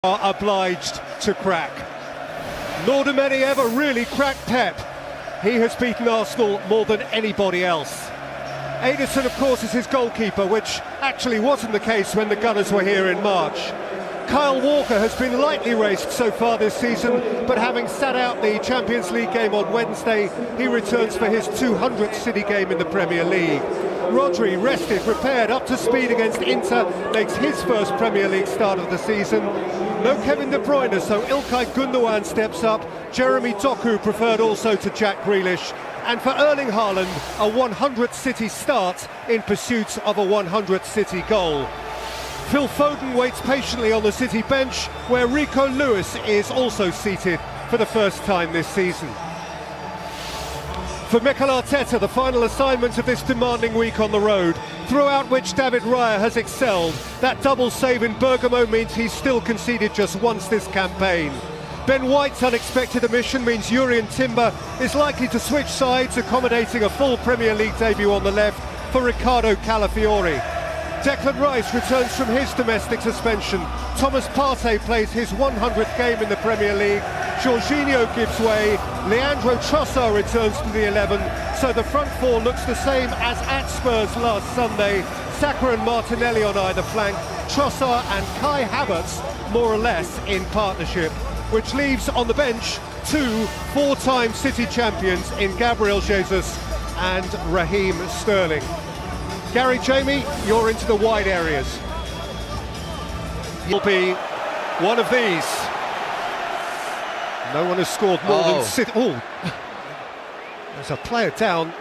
are obliged to crack. Nor do many ever really crack Pep. He has beaten Arsenal more than anybody else. Ederson, of course, is his goalkeeper, which actually wasn't the case when the Gunners were here in March. Kyle Walker has been lightly raced so far this season, but having sat out the Champions League game on Wednesday, he returns for his 200th City game in the Premier League. Rodri, rested, repaired, up to speed against Inter, makes his first Premier League start of the season. No Kevin De Bruyne, so Ilkay Gundogan steps up. Jeremy Doku preferred also to Jack Grealish. And for Erling Haaland, a 100th City start in pursuit of a 100th City goal. Phil Foden waits patiently on the City bench, where Rico Lewis is also seated for the first time this season. For Mikel Arteta, the final assignment of this demanding week on the road, throughout which David Raya has excelled. That double save in Bergamo means he's still conceded just once this campaign. Ben White's unexpected omission means Jurrien Timber is likely to switch sides, accommodating a full Premier League debut on the left for Riccardo Calafiori. Declan Rice returns from his domestic suspension. Thomas Partey plays his 100th game in the Premier League. Jorginho gives way. Leandro Trossard returns to the 11. So the front four looks the same as at Spurs last Sunday. Saka and Martinelli on either flank. Trossard and Kai Havertz more or less in partnership. Which leaves on the bench two four-time City champions in Gabriel Jesus and Raheem Sterling. Gary, Jamie, you're into the wide areas. You'll be one of these. No one has scored more than City. Oh, there's a player down.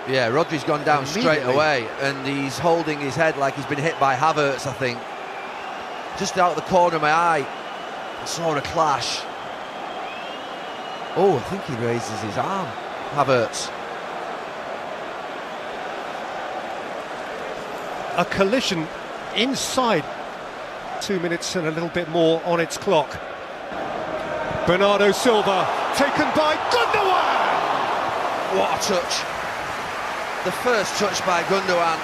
Yeah, Rodri's gone down straight away, and he's holding his head like he's been hit by Havertz, I think. Just out of the corner of my eye, I saw a clash. Oh, I think he raises his arm, Havertz. A collision inside 2 minutes and a little bit more on its clock. Bernardo Silva taken by Gundogan. What a touch. The first touch by Gundogan.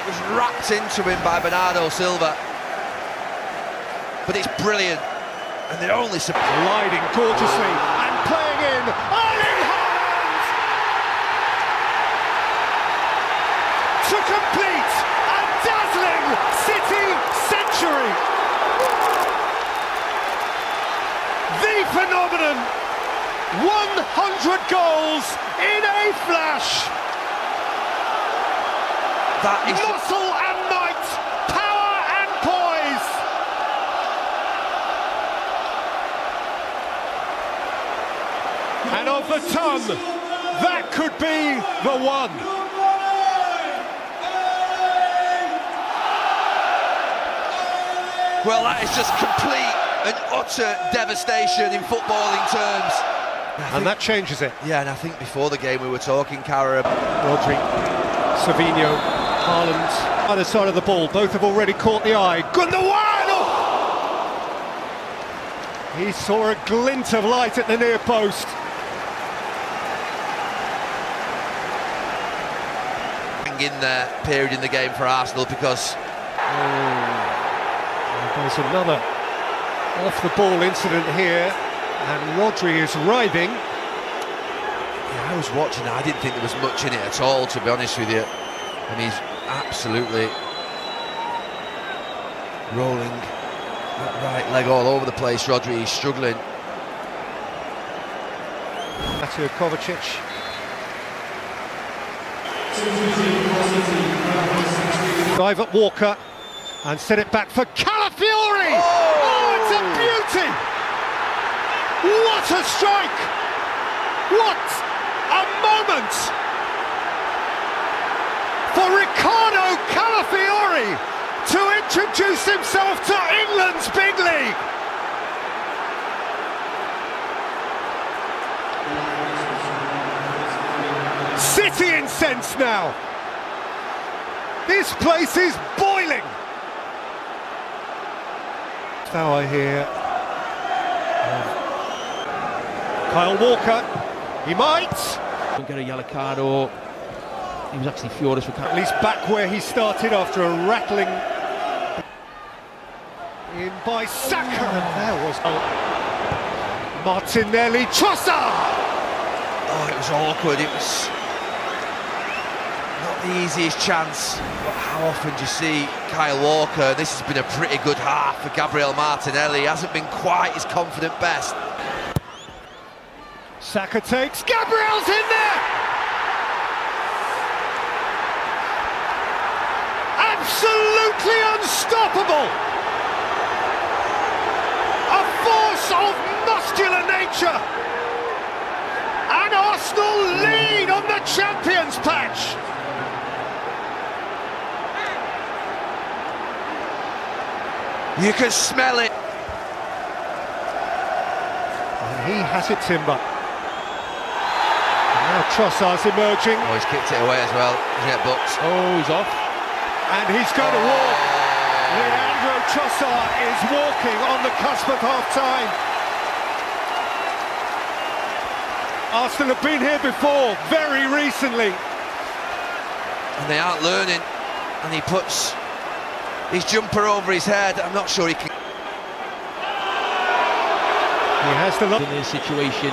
It was wrapped into him by Bernardo Silva. But it's brilliant. And they're only gliding gorgeously and playing in. Erling Haaland to complete a dazzling City century. The phenomenon. 100 goals in a flash. That is muscle and might, power and poise. And of the ton, that could be the one. Well, that is just complete and utter devastation in footballing terms. And that changes it. Yeah, and I think before the game we were talking, Cara. Rodri, Savinho, Haaland, either side of the ball, both have already caught the eye. Gundogan! Oh! He saw a glint of light at the near post. In the period in the game for Arsenal because there's another off-the-ball incident here, and Rodri is writhing. Yeah, I was watching that. I didn't think there was much in it at all, to be honest with you. And he's absolutely rolling that right leg all over the place. Rodri, he's struggling. Mateo Kovacic. Drive at Walker and set it back for Calafiori! Oh, it's a beauty! What a strike! What a moment for Riccardo Calafiori to introduce himself to England's big league! City incensed now. This place is boiling. Foul here. Kyle Walker. He might. Don't get a yellow card, or he was actually furious with at least back where he started after a rattling. In by Saka, and there was Martinelli, Trossard! Oh, it was awkward, it was not the easiest chance, but how often do you see Kyle Walker? This has been a pretty good half for Gabriel Martinelli. He hasn't been quite his confident best. Saka takes, Gabriel's in there! Absolutely unstoppable! A force of muscular nature! And Arsenal lead on the Champions patch! You can smell it. And he has it, Timber. And now Trossard's emerging. Oh, he's kicked it away as well. He's get booked. Oh, he's off. And he's going to walk. Leandro Trossard is walking on the cusp of half-time. Arsenal have been here before, very recently. And they aren't learning. And he puts his jumper over his head. I'm not sure he can. He has the In this situation.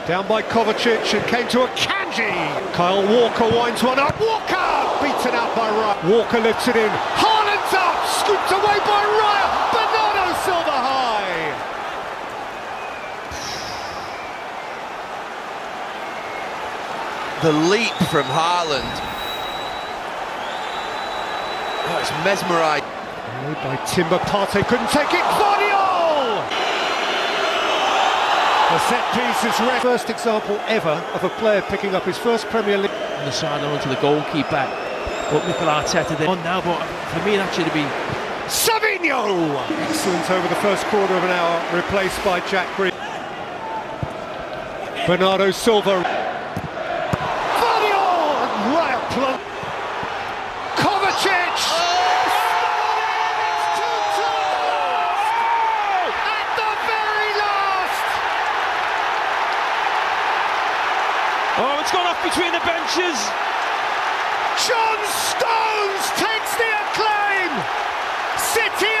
down by Kovacic and came to a Kanji. Kyle Walker winds one up. Walker beaten out by Raya. Walker lifts it in. Haaland's up, scooped away by Raya. Bernardo Silva high. The leap from Haaland. Oh, it's mesmerised. Made by Timber. Partey couldn't take it. Guardiola! The set piece is rest. First example ever of a player picking up his first Premier League. On the sideline to the goalkeeper. But Mikel Arteta then on now, but for me that should have been. Savinho! Excellent over the first quarter of an hour, replaced by Jack Grealish. Bernardo Silva. Guardiola! Right up plump. Kovacic! It's 2-2! At the very last! Oh, it's gone off between the benches. John Stones takes the acclaim! City